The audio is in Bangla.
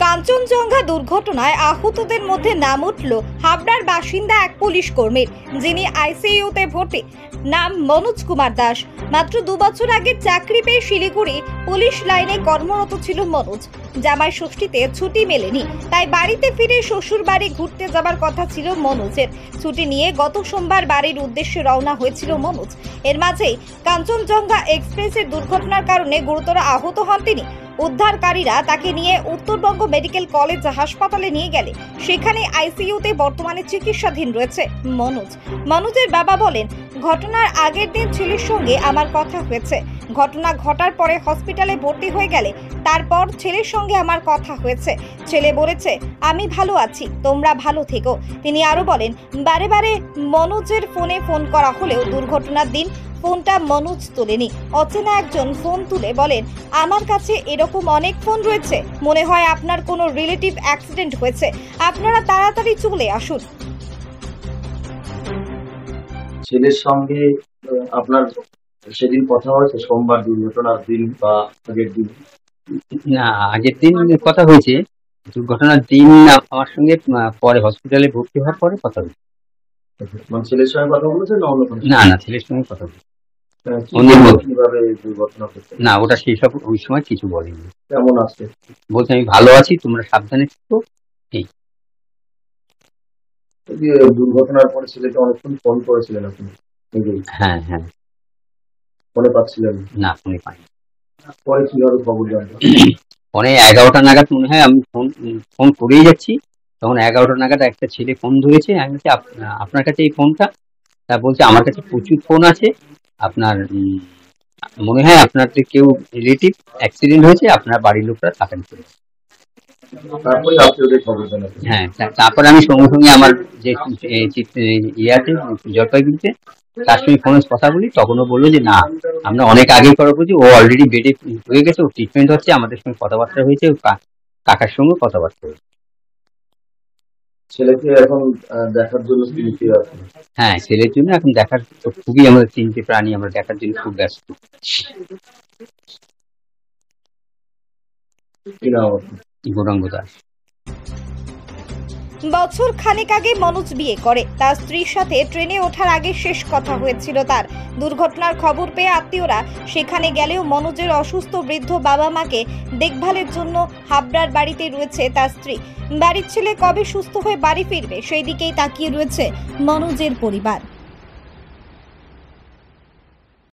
কাঞ্চনজঙ্ঘা দুর্ঘটনায় আহতদের মধ্যে নাম উঠল হাবড়ার বাসিন্দা এক পুলিশ কর্মীর, যিনি আইসিইউতে ভর্তি। নাম মনোজ কুমার দাস। মাত্র 2 বছর আগে চাকরি পেয়ে শিলিগুড়ি পুলিশ লাইনে কর্মরত ছিল মনোজ। জামাই ষষ্ঠীতে ছুটি মেলেনি, তাই বাড়িতে ফিরে শ্বশুর বাড়ি ঘুরতে যাবার কথা ছিল মনোজের। ছুটি নিয়ে গত সোমবার বাড়ির উদ্দেশ্যে রওনা হয়েছিল মনোজ। এর মাঝেই কাঞ্চনজঙ্ঘা এক্সপ্রেসের দুর্ঘটনার কারণে গুরুতর আহত হন তিনি। উদ্ধারকারীরা তাকে নিয়ে উত্তরবঙ্গ মেডিকেল কলেজ হাসপাতালে নিয়ে গেলে সেখানে আইসিইউতে বর্তমানে চিকিৎসাধীন রয়েছে মনোজ। মনোজের বাবা বলেন, ঘটনার আগের দিন ছেলের সঙ্গে আমার কথা হয়েছে। ঘটনা ঘটার পরে হসপিটালে ভর্তি হয়ে গেলে তারপর ছেলের সঙ্গে আমার কথা হয়েছে। ছেলে বলেছে, আমি ভালো আছি, তোমরা ভালো থেকো। তিনি আরো বলেন, বারে বারে মনোজের ফোনে ফোন করা হলেও দুর্ঘটনার দিন ফোনটা মনোজ তোলেনি। অচেনা একজন ফোন তুলে বলেন, আমার কাছে এরকম অনেক ফোন রয়েছে, মনে হয় আপনার কোনো রিলেটিভ অ্যাক্সিডেন্ট হয়েছে, আপনারা তাড়াতাড়ি চলে আসুন। ছেলের সঙ্গে আপনার সেদিন কথা হয়েছে সোমবার দুর্ঘটনার দিন বা আগের দিন? না, আগের দিন কথা হয়েছে। দুর্ঘটনার দিন আমার সঙ্গে পরে হসপিটালে ভর্তি হওয়ার পরে কথা হয়েছে। মানে ছেলের সঙ্গে কথা বলেছে না অন্য কোনো? না, ছেলের সঙ্গে কথা বলেছে। কিভাবে দুর্ঘটনা ঘটেছে? না, ওটা সেই সব ওই সময় কিছু বলেনি। কেমন আছে বলছে, আমি ভালো আছি, তোমরা সাবধানে থেকো। দুর্ঘটনার পরে ছেলেকে অনেকক্ষণ ফোন করেছিলেন আপনি? হ্যাঁ, ফোনে পাচ্ছিলেন না, ফোনে পাইনি। পরে কিভাবে খবর জানতেন? পরে 11টা নাগাদ মনে হয় আমি ফোন করেই যাচ্ছি, তখন 11টা নাগাদ একটা ছেলে ফোন ধরেছে। আমি বলছি, আপনার কাছে এই ফোনটা? তা বলছে, আমার কাছে প্রচুর ফোন আছে, আপনার মনে হয় আপনাদের কেউ রিলেটিভ অ্যাক্সিডেন্ট হয়েছে, আপনার বাড়ির লোকরা থাকেন করে। তারপরে আপনি ওদের খবর জানান? হ্যাঁ, তারপরে আমি সঙ্গে সঙ্গে আমার যে ইয়ে আছে জলপাইগুড়িতে, তার সঙ্গে ফোনে কথা বলি। তখনও বললো যে না, আমরা অনেক আগেই খবর করছি, ও অলরেডি বেডে হয়ে গেছে, ও ট্রিটমেন্ট হচ্ছে, আমাদের সঙ্গে কথাবার্তা হয়েছে, কাকার সঙ্গে কথাবার্তা হয়েছে। ছেলেকে এখন দেখার জন্য চিন্তিত আছেন? হ্যাঁ, ছেলের জন্য এখন দেখার খুবই আমাদের চিন্তিত প্রাণী, আমরা দেখার জন্য খুব ব্যস্ত। গৌরাঙ্গ দাস। বছর খানেক আগে মনোজ বিয়ে করে। তার স্ত্রীর সাথে ট্রেনে ওঠার আগে শেষ কথা হয়েছিল তার। দুর্ঘটনার খবর পেয়ে আত্মীয়রা সেখানে গেলেও মনোজের অসুস্থ বৃদ্ধ বাবা মাকে দেখভালের জন্য হাবড়ার বাড়িতে রয়েছে তার স্ত্রী। বাড়ির ছেলে কবে সুস্থ হয়ে বাড়ি ফিরবে সেই দিকেই তাকিয়ে রয়েছে মনোজের পরিবার।